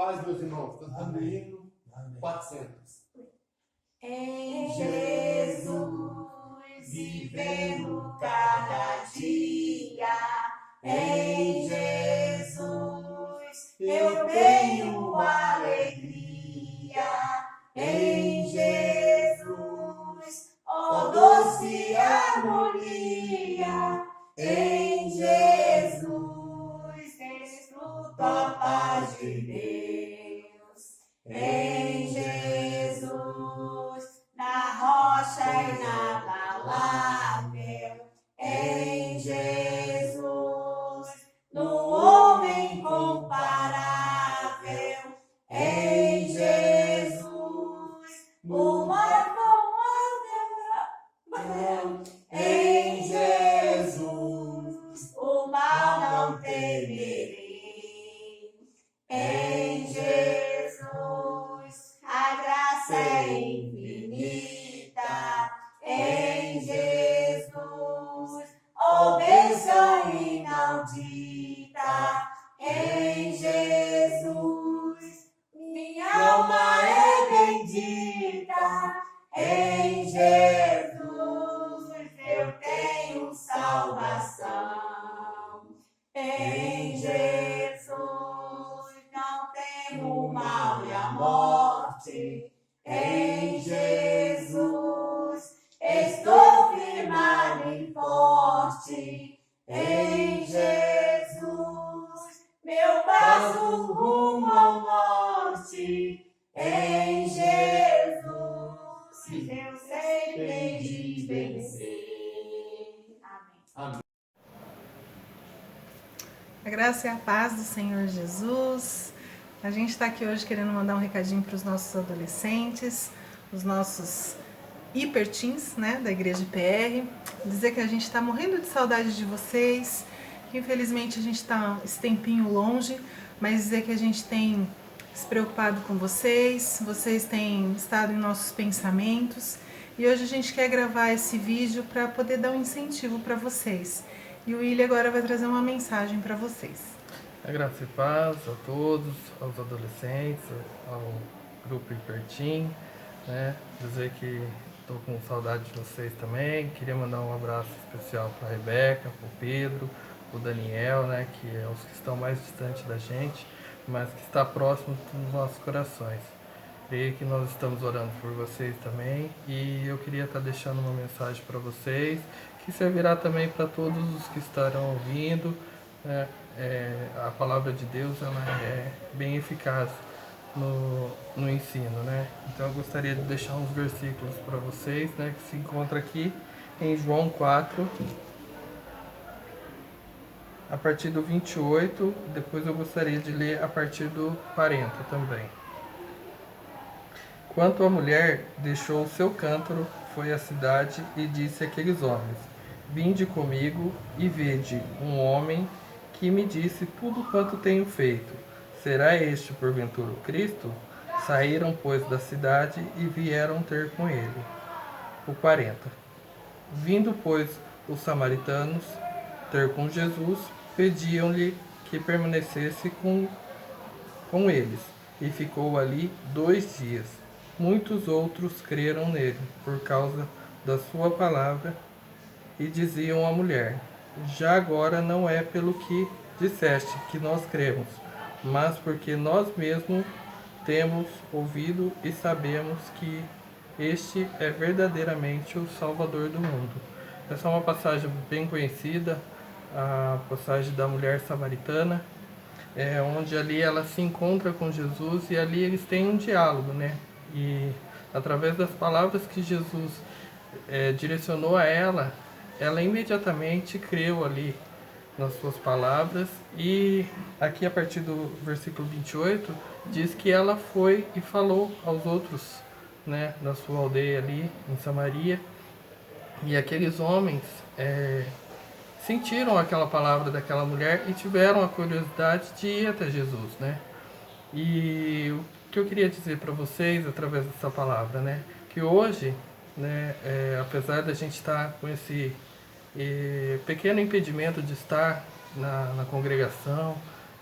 paz, meus irmãos. Cantando o hino 400. Em Jesus, vivendo cada dia, em Jesus, eu tenho alegria. Em Jesus, ó doce harmonia. Em Jesus, desfruto a paz de Deus. Em Jesus, na rocha inabalável. Em Jesus, no homem comparável. Em Jesus, o mar não ardeu. Em Jesus, o mal não temerei. Em Jesus, a graça é infinita. Em Jesus, ó bênção inaudita. Em Jesus, minha alma é bendita. Em Jesus, eu tenho salvação. Em Jesus, não temo o mal e a morte. Em Jesus, estou firmado e forte. Em Jesus, meu passo rumo ao norte. Em Jesus, eu sei de vencer. Amém. A graça e a paz do Senhor Jesus. A gente está aqui hoje querendo mandar um recadinho para os nossos adolescentes, os nossos hiperteens, né, da Igreja PR. Dizer que a gente está morrendo de saudade de vocês, que infelizmente a gente está esse tempinho longe, mas dizer que a gente tem se preocupado com vocês, vocês têm estado em nossos pensamentos e hoje a gente quer gravar esse vídeo para poder dar um incentivo para vocês. E o William agora vai trazer uma mensagem para vocês. A graça e paz a todos, aos adolescentes, ao grupo Hiperteam, né? Dizer que estou com saudade de vocês também. Queria mandar um abraço especial para a Rebeca, para o Pedro, para o Daniel, né? Que é os que estão mais distantes da gente, mas que está próximo dos nossos corações. Creio que nós estamos orando por vocês também e eu queria estar deixando uma mensagem para vocês que servirá também para todos os que estarão ouvindo, né? A palavra de Deus ela é bem eficaz no ensino, né? Então eu gostaria de deixar uns versículos para vocês, né? Que se encontra aqui em João 4, a partir do 28, depois eu gostaria de ler a partir do 40 também. Quanto a mulher deixou o seu cântaro, foi à cidade e disse àqueles homens: Vinde comigo e vede um homem que me disse tudo quanto tenho feito. Será este porventura o Cristo? Saíram, pois, da cidade e vieram ter com ele. O 40. Vindo, pois, os samaritanos ter com Jesus, pediam-lhe que permanecesse com eles, e ficou ali 2 dias. Muitos outros creram nele, por causa da sua palavra, e diziam à mulher: Já agora não é pelo que disseste que nós cremos, mas porque nós mesmos temos ouvido e sabemos que este é verdadeiramente o Salvador do mundo. Essa é uma passagem bem conhecida, a passagem da mulher samaritana, onde ali ela se encontra com Jesus e ali eles têm um diálogo, né? E através das palavras que Jesus direcionou a ela, ela imediatamente creu ali nas suas palavras e aqui a partir do versículo 28 diz que ela foi e falou aos outros, né, da sua aldeia ali em Samaria, e aqueles homens sentiram aquela palavra daquela mulher e tiveram a curiosidade de ir até Jesus, né? E o que eu queria dizer para vocês através dessa palavra, né, que hoje, né, apesar da gente estar com esse pequeno impedimento de estar na congregação,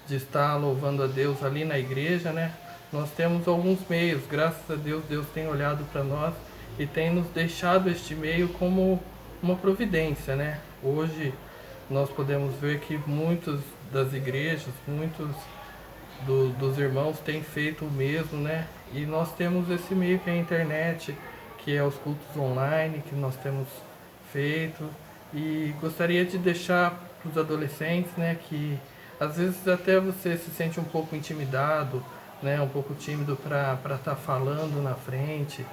de estar louvando a Deus ali na igreja, né? Nós temos alguns meios, graças a Deus, Deus tem olhado para nós e tem nos deixado este meio como uma providência, né? Hoje nós podemos ver que muitas das igrejas, muitos dos irmãos têm feito o mesmo, né? E nós temos esse meio que é a internet, que é os cultos online que nós temos feito. E gostaria de deixar para os adolescentes, né, que às vezes até você se sente um pouco intimidado, né, um pouco tímido para estar falando na frente,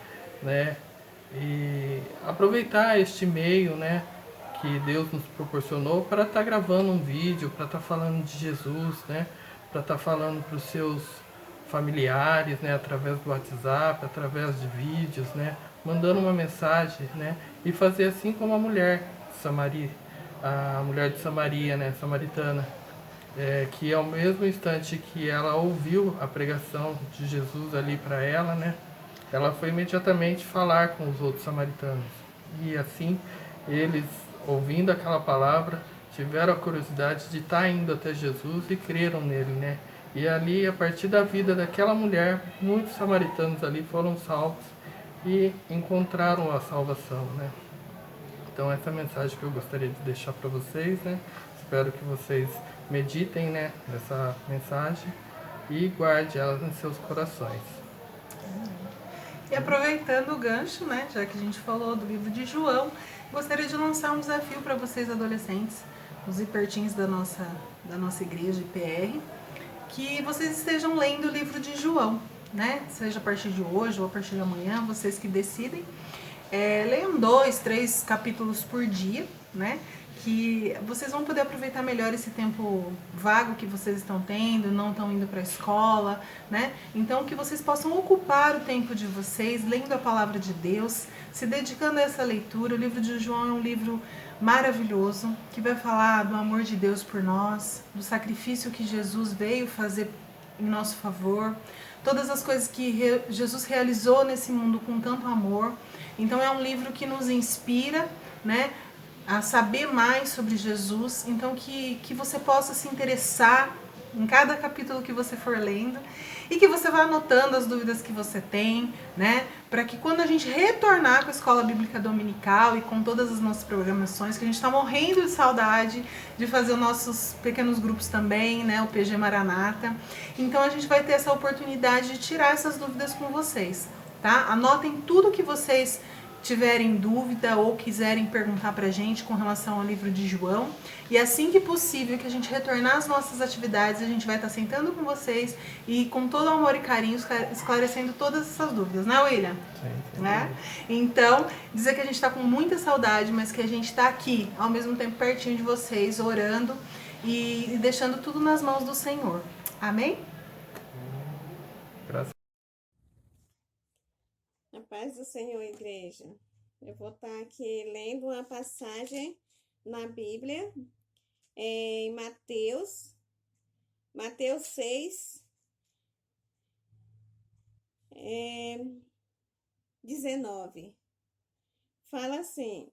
né? E aproveitar este meio, né, que Deus nos proporcionou para estar gravando um vídeo, para estar falando de Jesus, né, para estar falando para os seus familiares, né, através do WhatsApp, através de vídeos, né, mandando uma mensagem, né, e fazer assim como a mulher de Samaria, né, samaritana, que ao mesmo instante que ela ouviu a pregação de Jesus ali para ela, né, ela foi imediatamente falar com os outros samaritanos. E assim, eles, ouvindo aquela palavra, tiveram a curiosidade de estar indo até Jesus e creram nele, né? E ali, a partir da vida daquela mulher, muitos samaritanos ali foram salvos e encontraram a salvação, né? Então essa é a mensagem que eu gostaria de deixar para vocês, né? Espero que vocês meditem, né, nessa mensagem e guardem ela nos seus corações. E aproveitando o gancho, né, já que a gente falou do livro de João, gostaria de lançar um desafio para vocês adolescentes, os hiperteens da nossa igreja IPR, que vocês estejam lendo o livro de João, né? Seja a partir de hoje ou a partir de amanhã, vocês que decidem. Leiam 2, 3 capítulos por dia, né? Que vocês vão poder aproveitar melhor esse tempo vago que vocês estão tendo, não estão indo para a escola, né? Então, que vocês possam ocupar o tempo de vocês lendo a palavra de Deus, se dedicando a essa leitura. O livro de João é um livro maravilhoso, que vai falar do amor de Deus por nós, do sacrifício que Jesus veio fazer em nosso favor, todas as coisas que Jesus realizou nesse mundo com tanto amor. Então é um livro que nos inspira, né, a saber mais sobre Jesus. Então que você possa se interessar em cada capítulo que você for lendo e que você vá anotando as dúvidas que você tem, né, para que quando a gente retornar com a Escola Bíblica Dominical e com todas as nossas programações, que a gente está morrendo de saudade de fazer os nossos pequenos grupos também, né, o PG Maranata, então a gente vai ter essa oportunidade de tirar essas dúvidas com vocês, tá? Anotem tudo que vocês tiverem dúvida ou quiserem perguntar pra gente com relação ao livro de João. E assim que possível, que a gente retornar às nossas atividades, a gente vai estar sentando com vocês e com todo amor e carinho esclarecendo todas essas dúvidas, né, William? Sim, né? Então, dizer que a gente está com muita saudade, mas que a gente está aqui, ao mesmo tempo pertinho de vocês, orando e deixando tudo nas mãos do Senhor. Amém? Graças A paz do Senhor, igreja. Eu vou estar aqui lendo uma passagem na Bíblia, em Mateus 6, 19. Fala assim: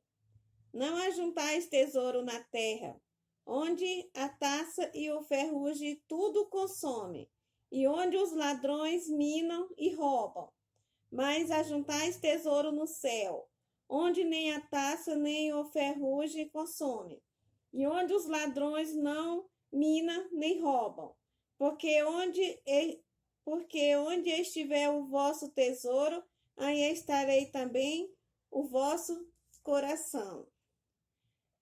não ajuntais tesouro na terra, onde a taça e o ferrugem tudo consome, e onde os ladrões minam e roubam. Mas ajuntais tesouro no céu, onde nem a taça nem o ferrugem consome, e onde os ladrões não minam nem roubam. Porque onde estiver o vosso tesouro, aí estarei também o vosso coração.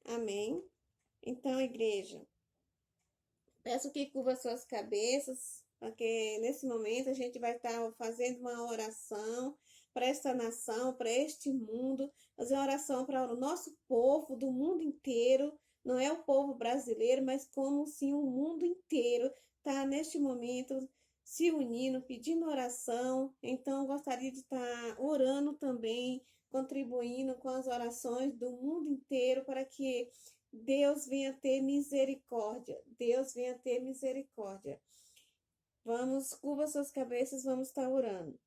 Amém? Então, igreja, peço que cubra suas cabeças, porque nesse momento a gente vai estar fazendo uma oração para esta nação, para este mundo, fazer uma oração para o nosso povo do mundo inteiro, não é o povo brasileiro, mas como sim o mundo inteiro está neste momento se unindo, pedindo oração. Então gostaria de estar orando também, contribuindo com as orações do mundo inteiro para que Deus venha ter misericórdia. Deus venha ter misericórdia. Vamos, curva suas cabeças, vamos estar orando.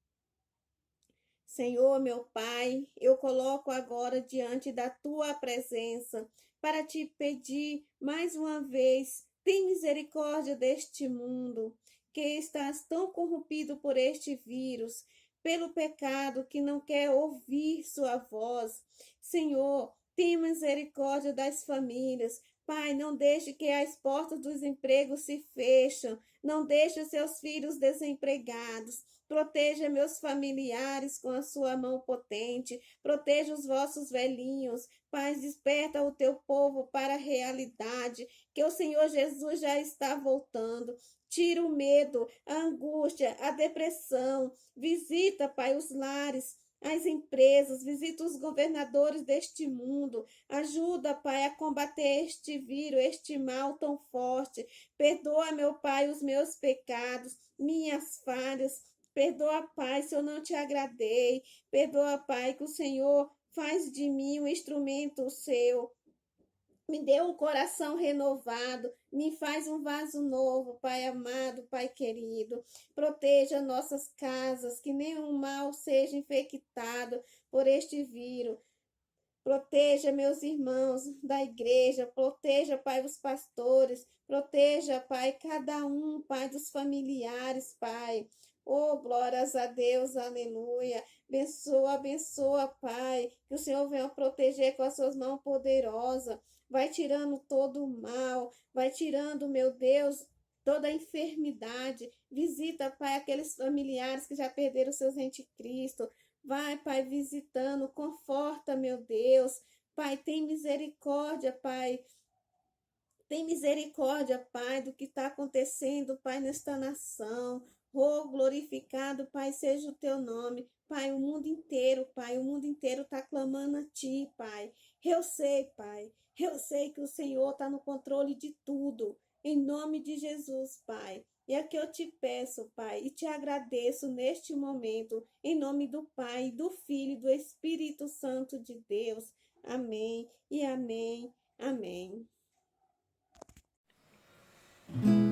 Senhor, meu Pai, eu coloco agora diante da Tua presença para te pedir mais uma vez Tem misericórdia deste mundo, que estás tão corrompido por este vírus, pelo pecado que não quer ouvir sua voz. Senhor, tem misericórdia das famílias. Pai, não deixe que as portas dos empregos se fecham. Não deixe os seus filhos desempregados. Proteja meus familiares com a sua mão potente. Proteja os vossos velhinhos. Pai, desperta o teu povo para a realidade, que o Senhor Jesus já está voltando. Tira o medo, a angústia, a depressão. Visita, Pai, os lares, as empresas, visita os governadores deste mundo. Ajuda, Pai, a combater este vírus, este mal tão forte. Perdoa, meu Pai, os meus pecados, minhas falhas. Perdoa, Pai, se eu não te agradei. Perdoa, Pai, que o Senhor faz de mim um instrumento seu. Me dê um coração renovado, me faz um vaso novo, Pai amado, Pai querido. Proteja nossas casas, que nenhum mal seja infectado por este vírus. Proteja meus irmãos da igreja, proteja, Pai, os pastores, proteja, Pai, cada um, Pai, dos familiares, Pai. Oh, glórias a Deus, aleluia. Abençoa, abençoa, Pai, que o Senhor venha proteger com as suas mãos poderosas. Vai tirando todo o mal, vai tirando, meu Deus, toda a enfermidade. Visita, Pai, aqueles familiares que já perderam seus entes Cristo. Vai, Pai, visitando, conforta, meu Deus. Pai, tem misericórdia, Pai. Tem misericórdia, Pai, do que está acontecendo, Pai, nesta nação. Oh, glorificado, Pai, seja o teu nome. Pai, o mundo inteiro, Pai, o mundo inteiro está clamando a Ti, Pai. Eu sei, Pai, eu sei que o Senhor está no controle de tudo. Em nome de Jesus, Pai. E é que eu te peço, Pai, e te agradeço neste momento, em nome do Pai, do Filho e do Espírito Santo de Deus. Amém e amém, amém. Tu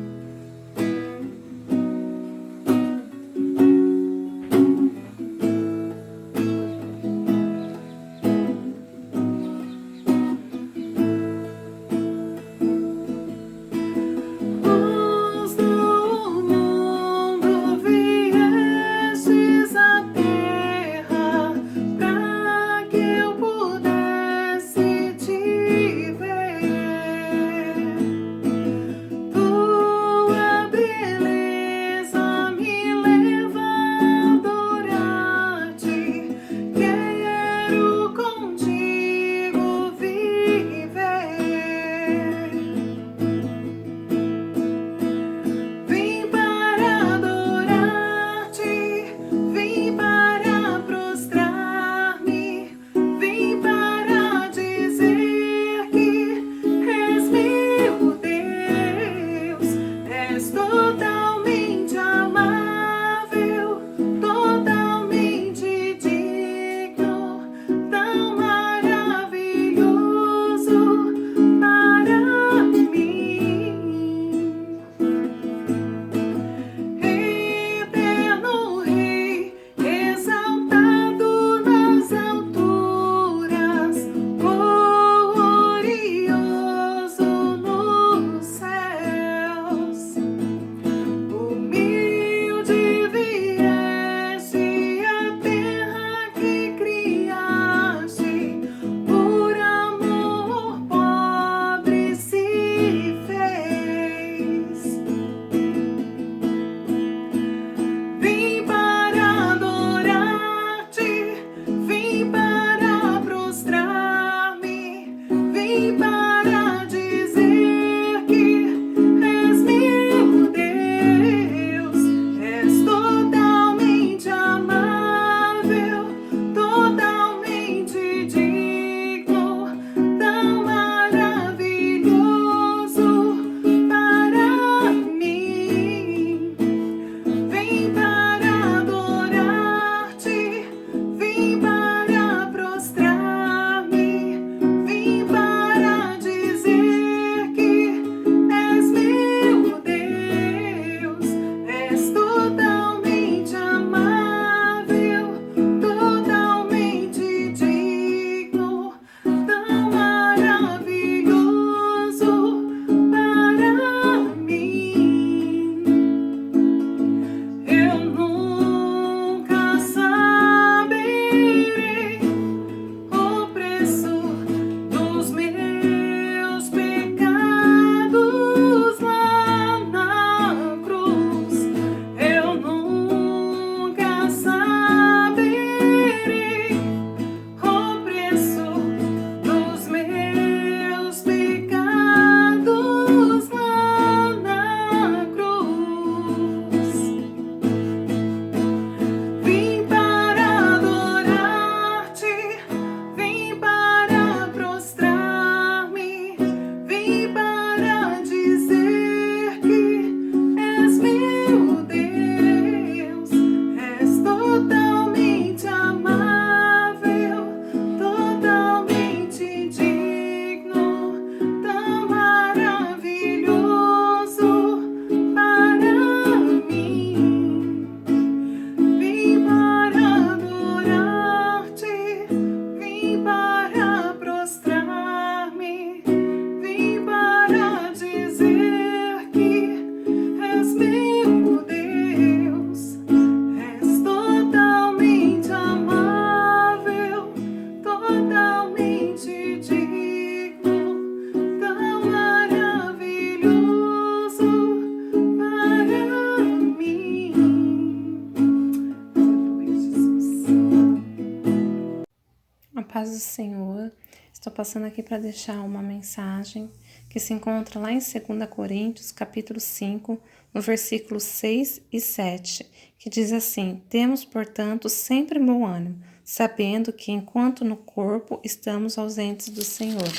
paz do Senhor. Estou passando aqui para deixar uma mensagem que se encontra lá em 2 Coríntios, capítulo 5, no versículos 6 e 7, que diz assim: Temos, portanto, sempre bom ânimo, sabendo que enquanto no corpo estamos ausentes do Senhor,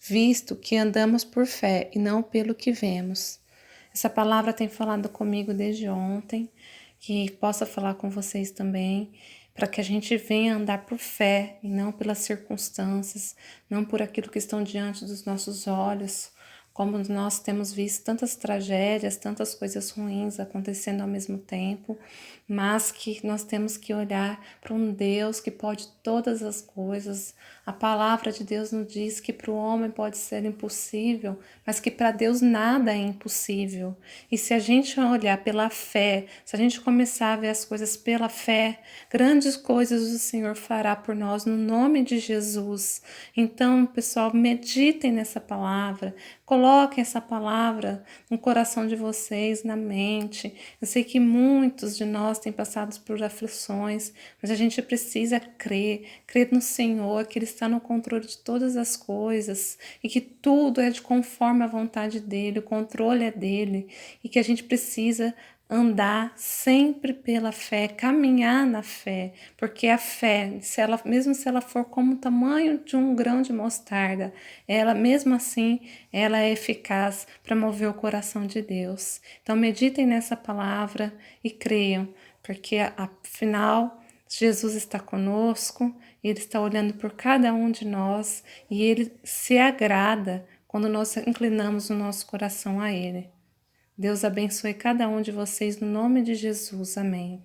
visto que andamos por fé e não pelo que vemos. Essa palavra tem falado comigo desde ontem, que possa falar com vocês também, para que a gente venha andar por fé e não pelas circunstâncias, não por aquilo que estão diante dos nossos olhos, como nós temos visto tantas tragédias, tantas coisas ruins acontecendo ao mesmo tempo, mas que nós temos que olhar para um Deus que pode todas as coisas. A palavra de Deus nos diz que para o homem pode ser impossível, mas que para Deus nada é impossível. E se a gente olhar pela fé, se a gente começar a ver as coisas pela fé, grandes coisas o Senhor fará por nós no nome de Jesus. Então, pessoal, meditem nessa palavra, coloquem essa palavra no coração de vocês, na mente. Eu sei que muitos de nós têm passado por aflições, mas a gente precisa crer no Senhor, que Ele está no controle de todas as coisas e que tudo é de conforme a vontade dEle, o controle é dEle e que a gente precisa andar sempre pela fé, caminhar na fé, porque a fé, mesmo se ela for como o tamanho de um grão de mostarda, ela mesmo assim, ela é eficaz para mover o coração de Deus. Então meditem nessa palavra e creiam, porque afinal Jesus está conosco, Ele está olhando por cada um de nós e Ele se agrada quando nós inclinamos o nosso coração a Ele. Deus abençoe cada um de vocês no nome de Jesus. Amém.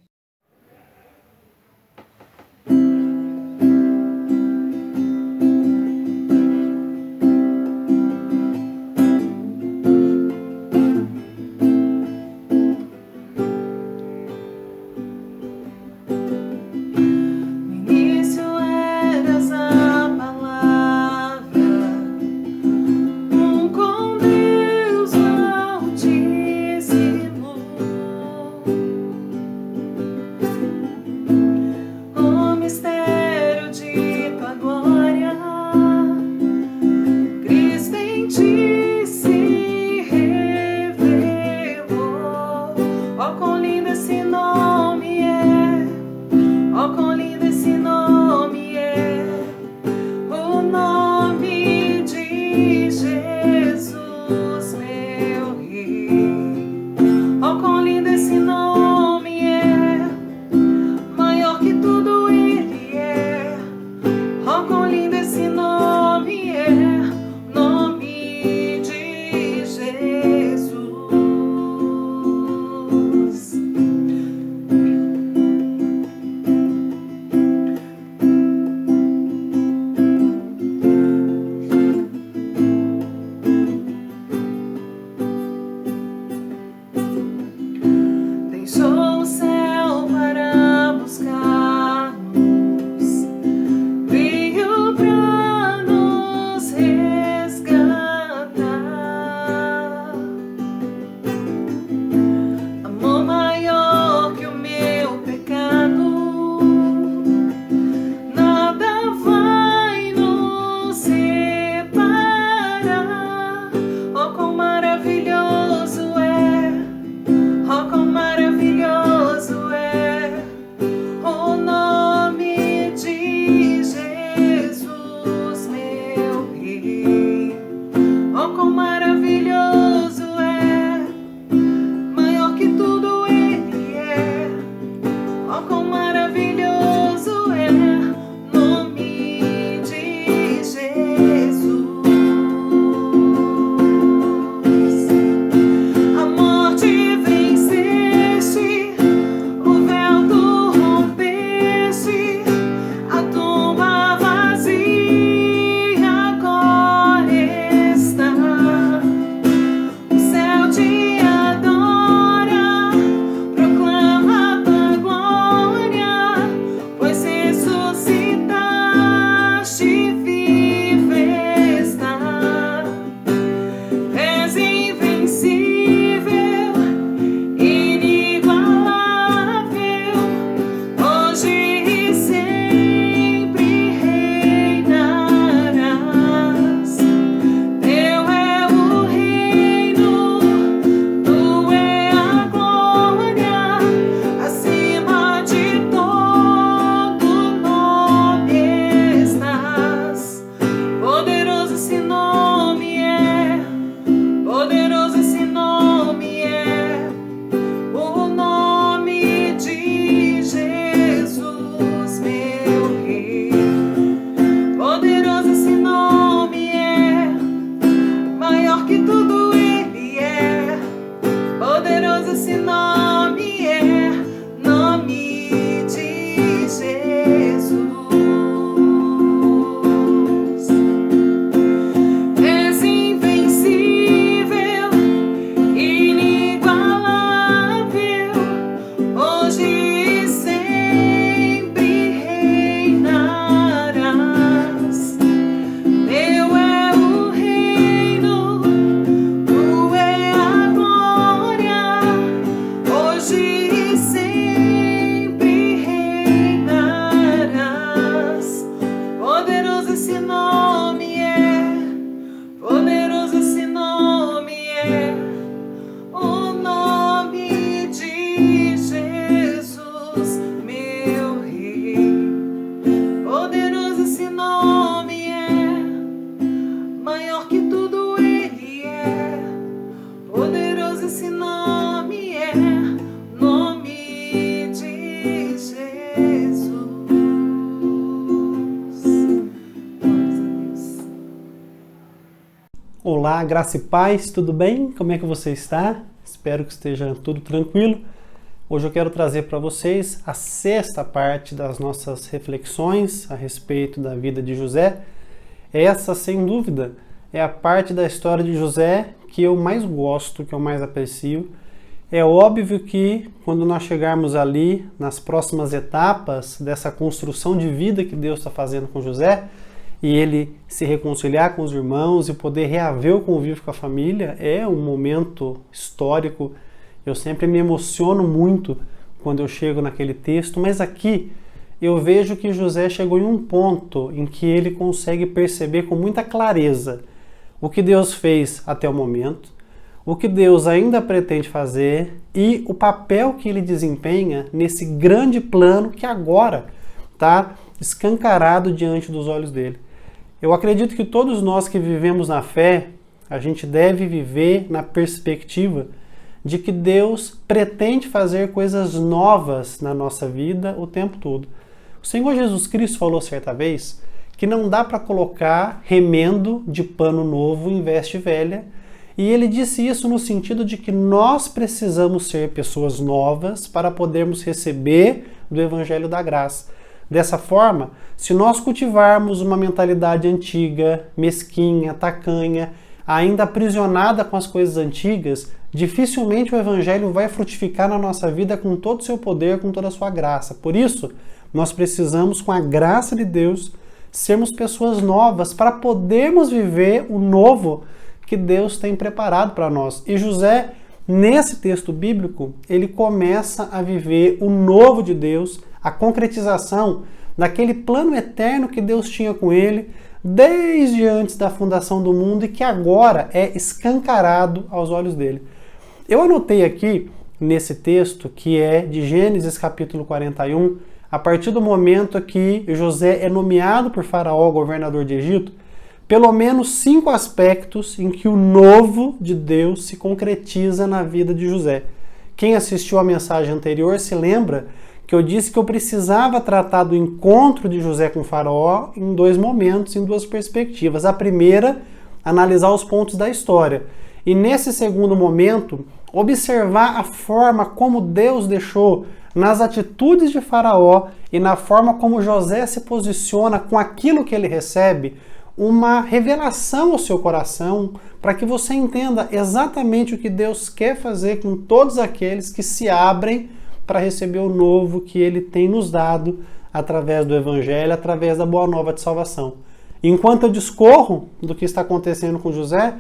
esse nome é, poderoso esse nome é, o nome de Jesus, meu Rei. Poderoso esse nome é, maior que tudo ele é. Poderoso esse nome é, nome de Jesus. Olá, graça e paz, tudo bem? Como é que você está? Espero que esteja tudo tranquilo. Hoje eu quero trazer para vocês a sexta parte das nossas reflexões a respeito da vida de José. Essa, sem dúvida, é a parte da história de José que eu mais gosto, que eu mais aprecio. É óbvio que quando nós chegarmos ali nas próximas etapas dessa construção de vida que Deus está fazendo com José, e ele se reconciliar com os irmãos e poder reaver o convívio com a família, é um momento histórico. Eu sempre me emociono muito quando eu chego naquele texto, mas aqui eu vejo que José chegou em um ponto em que ele consegue perceber com muita clareza o que Deus fez até o momento, o que Deus ainda pretende fazer e o papel que ele desempenha nesse grande plano que agora está escancarado diante dos olhos dele. Eu acredito que todos nós que vivemos na fé, a gente deve viver na perspectiva de que Deus pretende fazer coisas novas na nossa vida o tempo todo. O Senhor Jesus Cristo falou certa vez que não dá para colocar remendo de pano novo em veste velha, e ele disse isso no sentido de que nós precisamos ser pessoas novas para podermos receber do Evangelho da Graça. Dessa forma, se nós cultivarmos uma mentalidade antiga, mesquinha, tacanha, ainda aprisionada com as coisas antigas, dificilmente o Evangelho vai frutificar na nossa vida com todo o seu poder, com toda a sua graça. Por isso, nós precisamos, com a graça de Deus, sermos pessoas novas para podermos viver o novo que Deus tem preparado para nós. E José, nesse texto bíblico, ele começa a viver o novo de Deus, a concretização daquele plano eterno que Deus tinha com ele desde antes da fundação do mundo e que agora é escancarado aos olhos dele. Eu anotei aqui nesse texto, que é de Gênesis capítulo 41, a partir do momento que José é nomeado por Faraó governador de Egito, pelo menos 5 aspectos em que o novo de Deus se concretiza na vida de José. Quem assistiu à mensagem anterior se lembra que eu disse que eu precisava tratar do encontro de José com Faraó em 2 momentos, em 2 perspectivas. A primeira, analisar os pontos da história. E nesse segundo momento, observar a forma como Deus deixou nas atitudes de Faraó e na forma como José se posiciona com aquilo que ele recebe, uma revelação ao seu coração, para que você entenda exatamente o que Deus quer fazer com todos aqueles que se abrem para receber o novo que ele tem nos dado através do Evangelho, através da Boa Nova de Salvação. Enquanto eu discorro do que está acontecendo com José,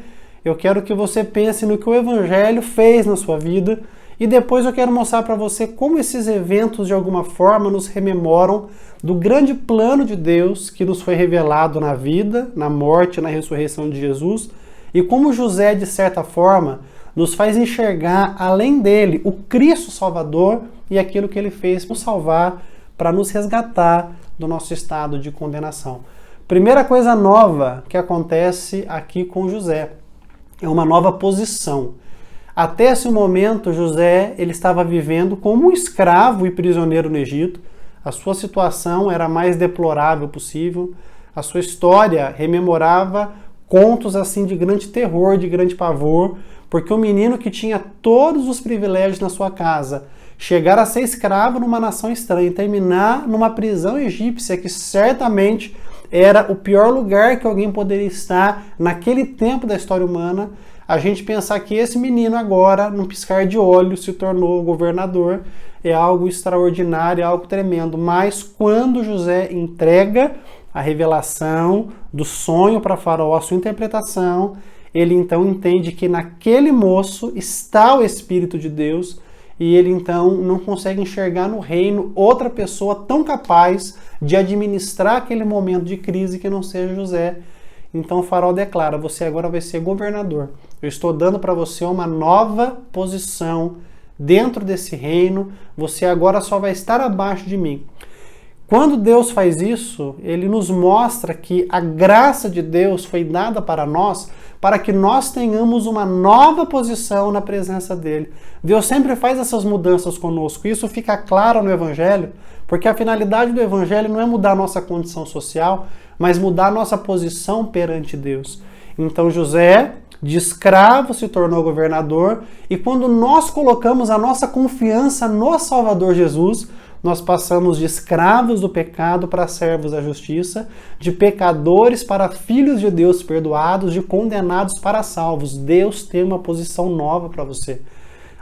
eu quero que você pense no que o Evangelho fez na sua vida e depois eu quero mostrar para você como esses eventos de alguma forma nos rememoram do grande plano de Deus que nos foi revelado na vida, na morte e na ressurreição de Jesus, e como José, de certa forma, nos faz enxergar além dele o Cristo Salvador e aquilo que ele fez para nos salvar, para nos resgatar do nosso estado de condenação. Primeira coisa nova que acontece aqui com José é uma nova posição. Até esse momento, José ele estava vivendo como um escravo e prisioneiro no Egito. A sua situação era a mais deplorável possível. A sua história rememorava contos assim de grande terror, de grande pavor, porque o menino que tinha todos os privilégios na sua casa, chegar a ser escravo numa nação estranha e terminar numa prisão egípcia que certamente era o pior lugar que alguém poderia estar naquele tempo da história humana, a gente pensar que esse menino agora, num piscar de olhos, se tornou governador, é algo extraordinário, é algo tremendo. Mas quando José entrega a revelação do sonho para Faraó, a sua interpretação, ele então entende que naquele moço está o Espírito de Deus, e ele então não consegue enxergar no reino outra pessoa tão capaz de administrar aquele momento de crise que não seja José. Então o faraó declara: você agora vai ser governador. Eu estou dando para você uma nova posição dentro desse reino. Você agora só vai estar abaixo de mim. Quando Deus faz isso, ele nos mostra que a graça de Deus foi dada para nós, para que nós tenhamos uma nova posição na presença dele. Deus sempre faz essas mudanças conosco. Isso fica claro no Evangelho, porque a finalidade do Evangelho não é mudar a nossa condição social, mas mudar a nossa posição perante Deus. Então José, de escravo, se tornou governador, e quando nós colocamos a nossa confiança no Salvador Jesus, nós passamos de escravos do pecado para servos da justiça, de pecadores para filhos de Deus perdoados, de condenados para salvos. Deus tem uma posição nova para você.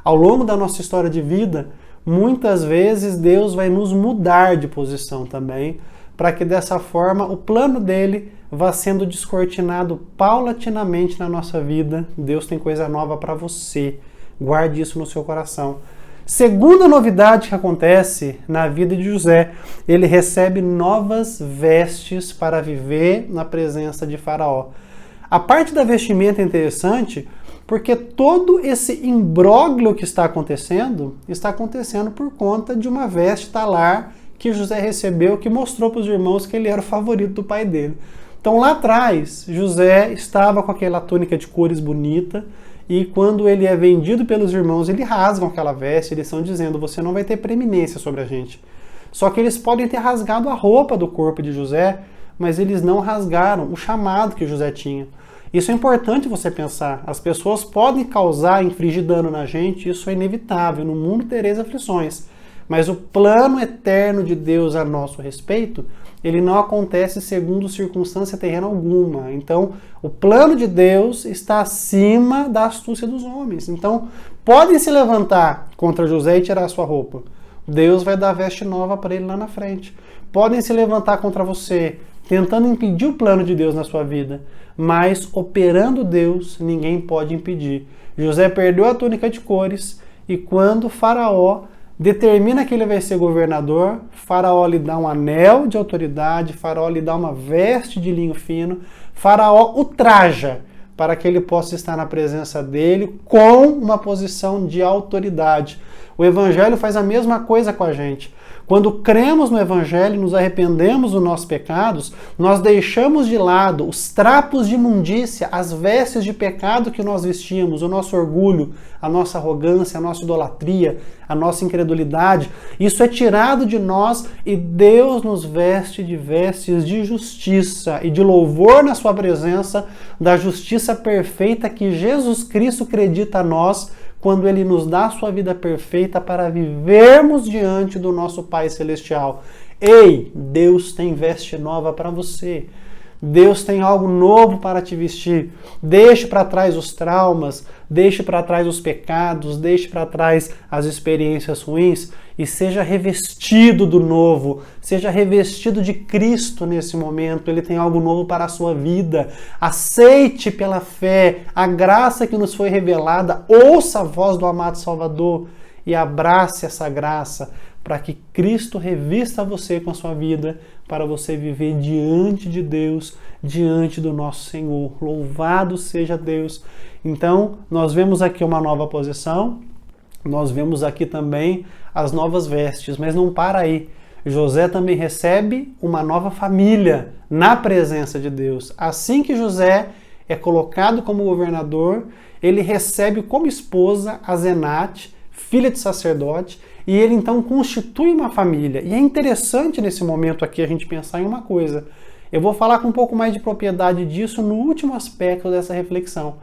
Ao longo da nossa história de vida, muitas vezes Deus vai nos mudar de posição também, para que dessa forma o plano dele vá sendo descortinado paulatinamente na nossa vida. Deus tem coisa nova para você. Guarde isso no seu coração. Segunda novidade que acontece na vida de José, ele recebe novas vestes para viver na presença de Faraó. A parte da vestimenta é interessante porque todo esse imbróglio que está acontecendo por conta de uma veste talar que José recebeu, que mostrou para os irmãos que ele era o favorito do pai dele. Então lá atrás, José estava com aquela túnica de cores bonita, e quando ele é vendido pelos irmãos, eles rasgam aquela veste, eles estão dizendo: você não vai ter preeminência sobre a gente. Só que eles podem ter rasgado a roupa do corpo de José, mas eles não rasgaram o chamado que José tinha. Isso é importante você pensar. As pessoas podem causar, infligir dano na gente, isso é inevitável. No mundo tereis aflições. Mas o plano eterno de Deus a nosso respeito, ele não acontece segundo circunstância terrena alguma. Então, o plano de Deus está acima da astúcia dos homens. Então, podem se levantar contra José e tirar a sua roupa. Deus vai dar veste nova para ele lá na frente. Podem se levantar contra você, tentando impedir o plano de Deus na sua vida. Mas, operando Deus, ninguém pode impedir. José perdeu a túnica de cores, e quando Faraó determina que ele vai ser governador, Faraó lhe dá um anel de autoridade, Faraó lhe dá uma veste de linho fino, Faraó o traja para que ele possa estar na presença dele com uma posição de autoridade. O Evangelho faz a mesma coisa com a gente. Quando cremos no Evangelho e nos arrependemos dos nossos pecados, nós deixamos de lado os trapos de imundícia, as vestes de pecado que nós vestíamos, o nosso orgulho, a nossa arrogância, a nossa idolatria, a nossa incredulidade. Isso é tirado de nós e Deus nos veste de vestes de justiça e de louvor na sua presença, da justiça perfeita que Jesus Cristo acredita a nós, quando ele nos dá a sua vida perfeita para vivermos diante do nosso Pai Celestial. Ei, Deus tem veste nova para você. Deus tem algo novo para te vestir. Deixe para trás os traumas, deixe para trás os pecados, deixe para trás as experiências ruins e seja revestido do novo, seja revestido de Cristo nesse momento. Ele tem algo novo para a sua vida. Aceite pela fé a graça que nos foi revelada, ouça a voz do amado Salvador e abrace essa graça para que Cristo revista você com a sua vida, para você viver diante de Deus, diante do nosso Senhor. Louvado seja Deus! Então, nós vemos aqui uma nova posição, nós vemos aqui também as novas vestes, mas não para aí. José também recebe uma nova família na presença de Deus. Assim que José é colocado como governador, ele recebe como esposa a Asenate, filha de sacerdote, e ele então constitui uma família. E é interessante nesse momento aqui a gente pensar em uma coisa. Eu vou falar com um pouco mais de propriedade disso no último aspecto dessa reflexão.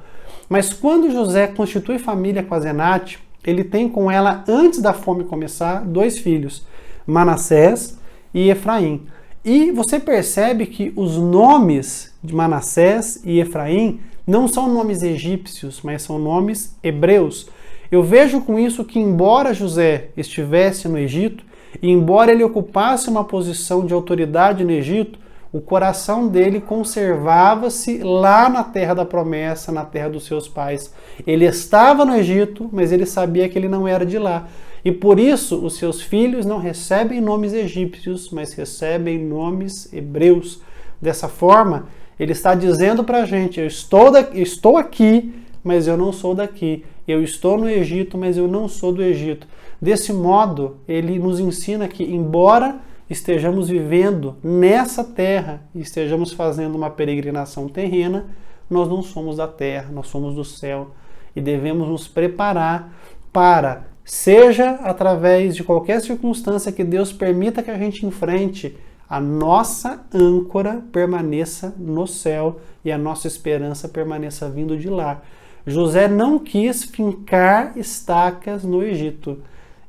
Mas quando José constitui família com a Asenate, ele tem com ela, antes da fome começar, 2 filhos, Manassés e Efraim. E você percebe que os nomes de Manassés e Efraim não são nomes egípcios, mas são nomes hebreus. Eu vejo com isso que, embora José estivesse no Egito, e embora ele ocupasse uma posição de autoridade no Egito, O coração dele conservava-se lá na terra da promessa, na terra dos seus pais. Ele estava no Egito, mas ele sabia que ele não era de lá. E por isso os seus filhos não recebem nomes egípcios, mas recebem nomes hebreus. Dessa forma, ele está dizendo para a gente, eu estou aqui, mas eu não sou daqui. Eu estou no Egito, mas eu não sou do Egito. Desse modo, ele nos ensina que, embora estejamos vivendo nessa terra e estejamos fazendo uma peregrinação terrena, nós não somos da terra, nós somos do céu. E devemos nos preparar para, seja através de qualquer circunstância que Deus permita que a gente enfrente, a nossa âncora permaneça no céu e a nossa esperança permaneça vindo de lá. José não quis fincar estacas no Egito.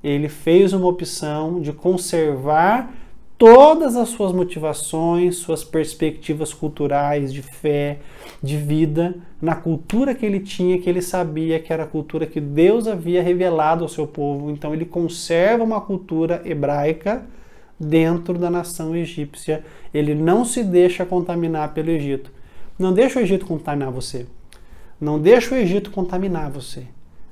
Ele fez uma opção de conservar todas as suas motivações, suas perspectivas culturais, de fé, de vida, na cultura que ele tinha, que ele sabia que era a cultura que Deus havia revelado ao seu povo. Então ele conserva uma cultura hebraica dentro da nação egípcia. Ele não se deixa contaminar pelo Egito. Não deixa o Egito contaminar você. Não deixa o Egito contaminar você.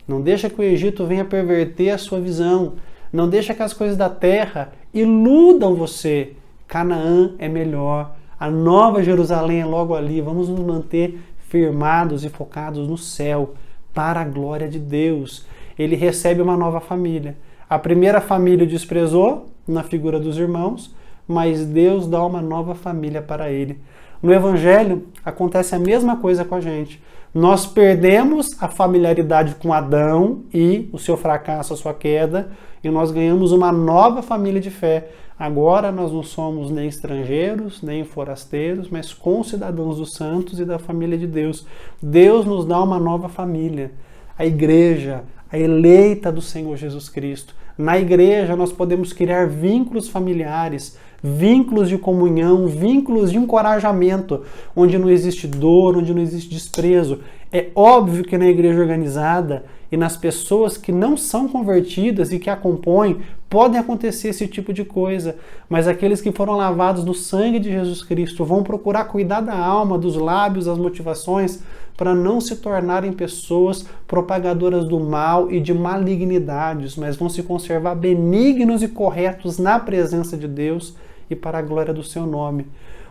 Não deixa que o Egito venha perverter a sua visão. Não deixa que as coisas da terra iludam você. Canaã é melhor. A nova Jerusalém é logo ali. Vamos nos manter firmados e focados no céu, para a glória de Deus. Ele recebe uma nova família. A primeira família o desprezou, na figura dos irmãos, mas Deus dá uma nova família para ele. No Evangelho, acontece a mesma coisa com a gente. Nós perdemos a familiaridade com Adão e o seu fracasso, a sua queda, e nós ganhamos uma nova família de fé. Agora nós não somos nem estrangeiros, nem forasteiros, mas concidadãos dos santos e da família de Deus. Deus nos dá uma nova família, a igreja, a eleita do Senhor Jesus Cristo. Na igreja nós podemos criar vínculos familiares, vínculos de comunhão, vínculos de encorajamento, onde não existe dor, onde não existe desprezo. É óbvio que na igreja organizada e nas pessoas que não são convertidas e que a compõem, podem acontecer esse tipo de coisa, mas aqueles que foram lavados no sangue de Jesus Cristo vão procurar cuidar da alma, dos lábios, das motivações, para não se tornarem pessoas propagadoras do mal e de malignidades, mas vão se conservar benignos e corretos na presença de Deus e para a glória do seu nome.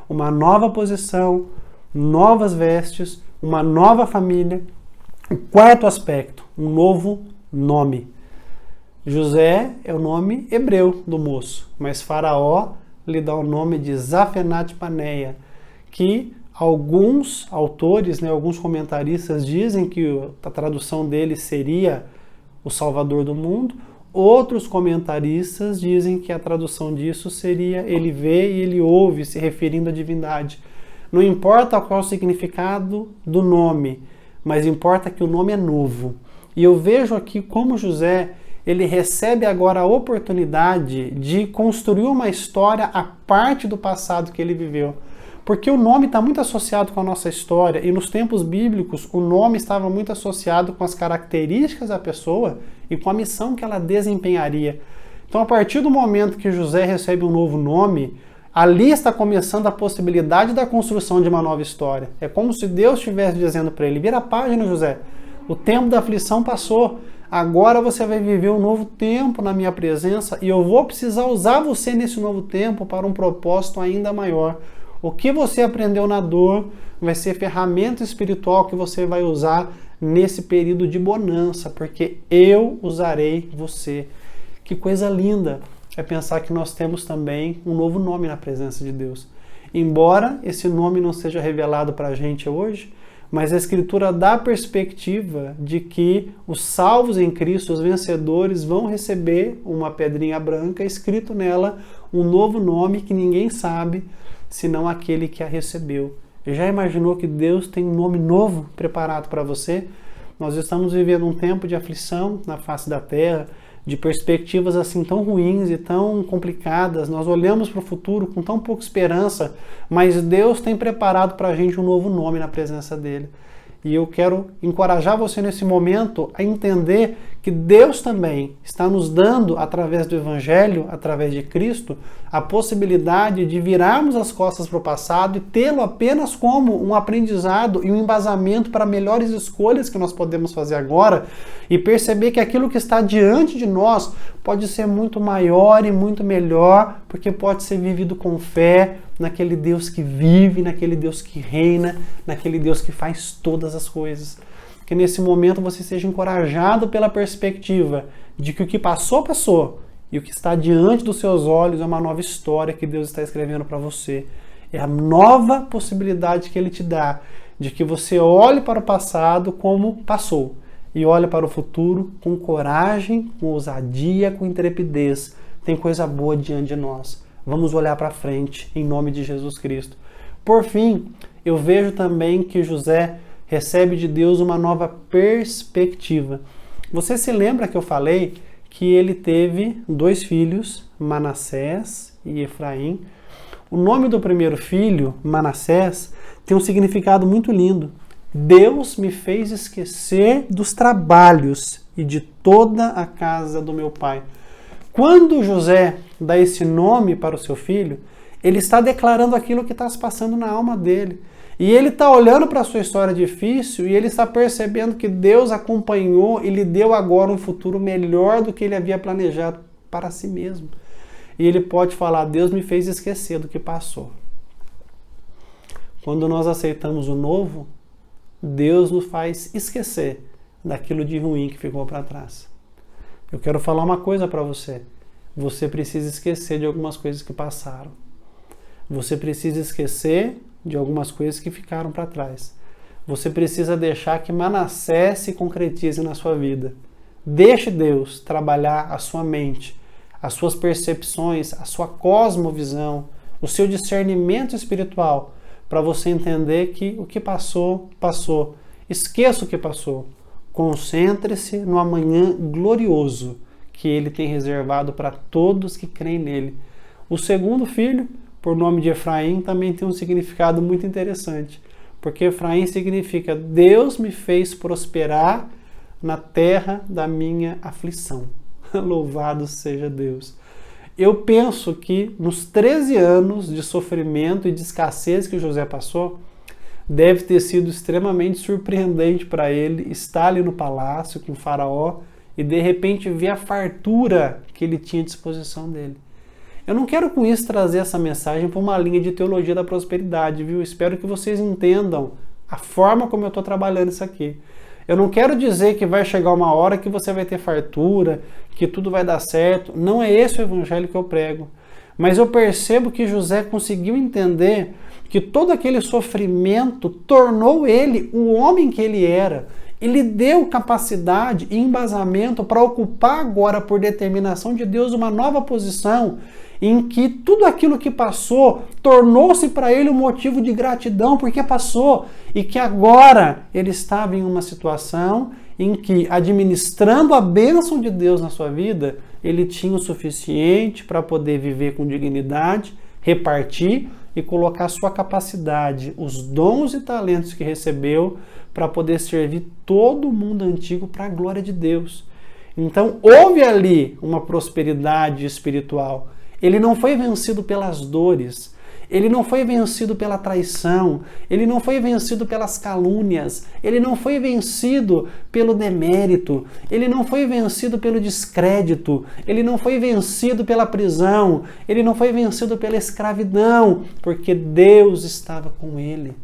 Uma nova posição, novas vestes, uma nova família. O quarto aspecto, um novo nome. José é o nome hebreu do moço, mas Faraó lhe dá o nome de Zafenat-Paneia, que alguns autores, alguns comentaristas dizem que a tradução dele seria o Salvador do mundo. Outros comentaristas dizem que a tradução disso seria ele vê e ele ouve, se referindo à divindade. Não importa qual o significado do nome, mas importa que o nome é novo. E eu vejo aqui como José, ele recebe agora a oportunidade de construir uma história à parte do passado que ele viveu. Porque o nome está muito associado com a nossa história, e nos tempos bíblicos o nome estava muito associado com as características da pessoa e com a missão que ela desempenharia. Então, a partir do momento que José recebe um novo nome, ali está começando a possibilidade da construção de uma nova história. É como se Deus estivesse dizendo para ele: vira a página, José, o tempo da aflição passou, agora você vai viver um novo tempo na minha presença e eu vou precisar usar você nesse novo tempo para um propósito ainda maior. O que você aprendeu na dor vai ser ferramenta espiritual que você vai usar nesse período de bonança, porque eu usarei você. Que coisa linda é pensar que nós temos também um novo nome na presença de Deus. Embora esse nome não seja revelado para a gente hoje, mas a Escritura dá a perspectiva de que os salvos em Cristo, os vencedores, vão receber uma pedrinha branca escrito nela um novo nome que ninguém sabe, senão aquele que a recebeu. Já imaginou que Deus tem um nome novo preparado para você? Nós estamos vivendo um tempo de aflição na face da terra, de perspectivas assim tão ruins e tão complicadas. Nós olhamos para o futuro com tão pouca esperança, mas Deus tem preparado para a gente um novo nome na presença dele. E eu quero encorajar você nesse momento a entender que que Deus também está nos dando, através do Evangelho, através de Cristo, a possibilidade de virarmos as costas para o passado e tê-lo apenas como um aprendizado e um embasamento para melhores escolhas que nós podemos fazer agora e perceber que aquilo que está diante de nós pode ser muito maior e muito melhor, porque pode ser vivido com fé naquele Deus que vive, naquele Deus que reina, naquele Deus que faz todas as coisas. Que nesse momento você seja encorajado pela perspectiva de que o que passou, passou. E o que está diante dos seus olhos é uma nova história que Deus está escrevendo para você. É a nova possibilidade que Ele te dá de que você olhe para o passado como passou e olhe para o futuro com coragem, com ousadia, com intrepidez. Tem coisa boa diante de nós. Vamos olhar para frente em nome de Jesus Cristo. Por fim, eu vejo também que José recebe de Deus uma nova perspectiva. Você se lembra que eu falei que ele teve 2 filhos, Manassés e Efraim? O nome do primeiro filho, Manassés, tem um significado muito lindo. Deus me fez esquecer dos trabalhos e de toda a casa do meu pai. Quando José dá esse nome para o seu filho, ele está declarando aquilo que está se passando na alma dele. E ele está olhando para a sua história difícil e ele está percebendo que Deus acompanhou e lhe deu agora um futuro melhor do que ele havia planejado para si mesmo. E ele pode falar, Deus me fez esquecer do que passou. Quando nós aceitamos o novo, Deus nos faz esquecer daquilo de ruim que ficou para trás. Eu quero falar uma coisa para você. Você precisa esquecer de algumas coisas que passaram. Você precisa esquecer de algumas coisas que ficaram para trás. Você precisa deixar que Manassés se concretize na sua vida. Deixe Deus trabalhar a sua mente, as suas percepções, a sua cosmovisão, o seu discernimento espiritual, para você entender que o que passou, passou. Esqueça o que passou. Concentre-se no amanhã glorioso que Ele tem reservado para todos que creem nele. O segundo filho, por nome de Efraim, também tem um significado muito interessante, porque Efraim significa Deus me fez prosperar na terra da minha aflição. Louvado seja Deus. Eu penso que nos 13 anos de sofrimento e de escassez que José passou, deve ter sido extremamente surpreendente para ele estar ali no palácio com o faraó e de repente ver a fartura que ele tinha à disposição dele. Eu não quero com isso trazer essa mensagem para uma linha de teologia da prosperidade, viu? Espero que vocês entendam a forma como eu estou trabalhando isso aqui. Eu não quero dizer que vai chegar uma hora que você vai ter fartura, que tudo vai dar certo. Não é esse o evangelho que eu prego. Mas eu percebo que José conseguiu entender que todo aquele sofrimento tornou ele o homem que ele era. Ele deu capacidade e embasamento para ocupar agora, por determinação de Deus, uma nova posição em que tudo aquilo que passou tornou-se para ele um motivo de gratidão porque passou, e que agora ele estava em uma situação em que, administrando a bênção de Deus na sua vida, ele tinha o suficiente para poder viver com dignidade, repartir e colocar sua capacidade, os dons e talentos que recebeu para poder servir todo o mundo antigo para a glória de Deus. Então houve ali uma prosperidade espiritual. Ele não foi vencido pelas dores, ele não foi vencido pela traição, ele não foi vencido pelas calúnias, ele não foi vencido pelo demérito, ele não foi vencido pelo descrédito, ele não foi vencido pela prisão, ele não foi vencido pela escravidão, porque Deus estava com ele.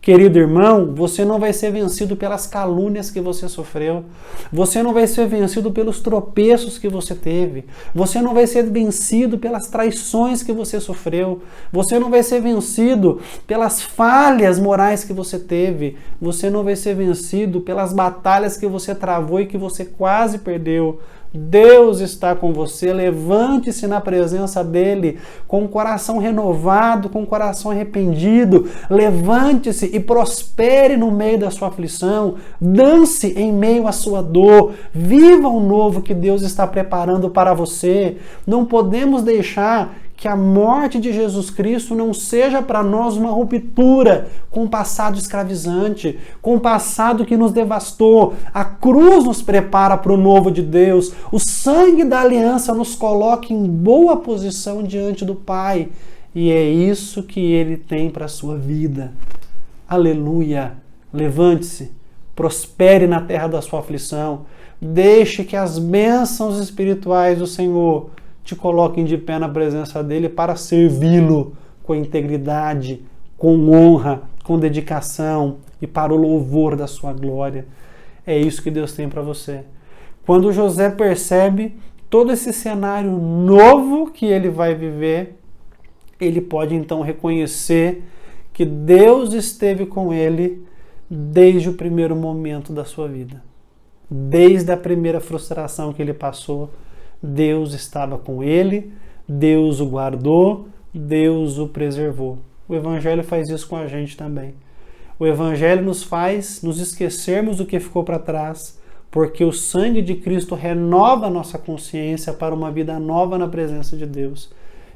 Querido irmão, você não vai ser vencido pelas calúnias que você sofreu. Você não vai ser vencido pelos tropeços que você teve. Você não vai ser vencido pelas traições que você sofreu. Você não vai ser vencido pelas falhas morais que você teve. Você não vai ser vencido pelas batalhas que você travou e que você quase perdeu. Deus está com você, levante-se na presença dele, com o coração renovado, com o coração arrependido, levante-se e prospere no meio da sua aflição, dance em meio à sua dor, viva o novo que Deus está preparando para você. Não podemos deixar que a morte de Jesus Cristo não seja para nós uma ruptura com o passado escravizante, com o passado que nos devastou. A cruz nos prepara para o novo de Deus. O sangue da aliança nos coloca em boa posição diante do Pai. E é isso que Ele tem para a sua vida. Aleluia! Levante-se, prospere na terra da sua aflição. Deixe que as bênçãos espirituais do Senhor te coloquem de pé na presença dele para servi-lo com integridade, com honra, com dedicação e para o louvor da sua glória. É isso que Deus tem para você. Quando José percebe todo esse cenário novo que ele vai viver, ele pode então reconhecer que Deus esteve com ele desde o primeiro momento da sua vida. Desde a primeira frustração que ele passou, Deus estava com ele, Deus o guardou, Deus o preservou. O Evangelho faz isso com a gente também. O Evangelho nos faz nos esquecermos do que ficou para trás, porque o sangue de Cristo renova a nossa consciência para uma vida nova na presença de Deus.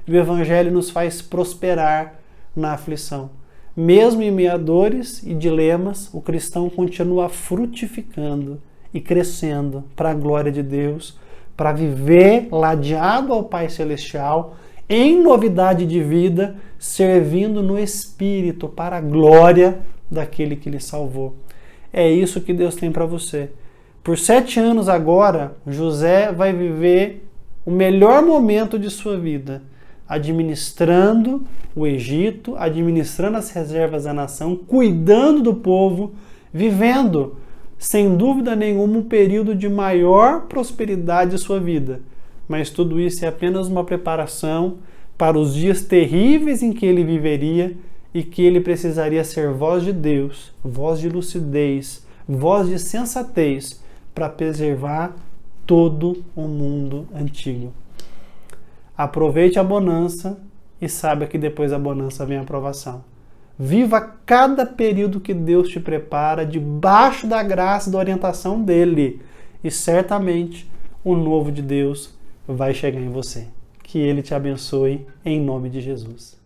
E o Evangelho nos faz prosperar na aflição. Mesmo em meio a dores e dilemas, o cristão continua frutificando e crescendo para a glória de Deus, para viver ladeado ao Pai Celestial, em novidade de vida, servindo no Espírito para a glória daquele que lhe salvou. É isso que Deus tem para você. Por 7 anos agora, José vai viver o melhor momento de sua vida, administrando o Egito, administrando as reservas da nação, cuidando do povo, vivendo, sem dúvida nenhuma, um período de maior prosperidade de sua vida. Mas tudo isso é apenas uma preparação para os dias terríveis em que ele viveria e que ele precisaria ser voz de Deus, voz de lucidez, voz de sensatez para preservar todo o mundo antigo. Aproveite a bonança e saiba que depois da bonança vem a provação. Viva cada período que Deus te prepara debaixo da graça e da orientação dele. E certamente o novo de Deus vai chegar em você. Que ele te abençoe em nome de Jesus.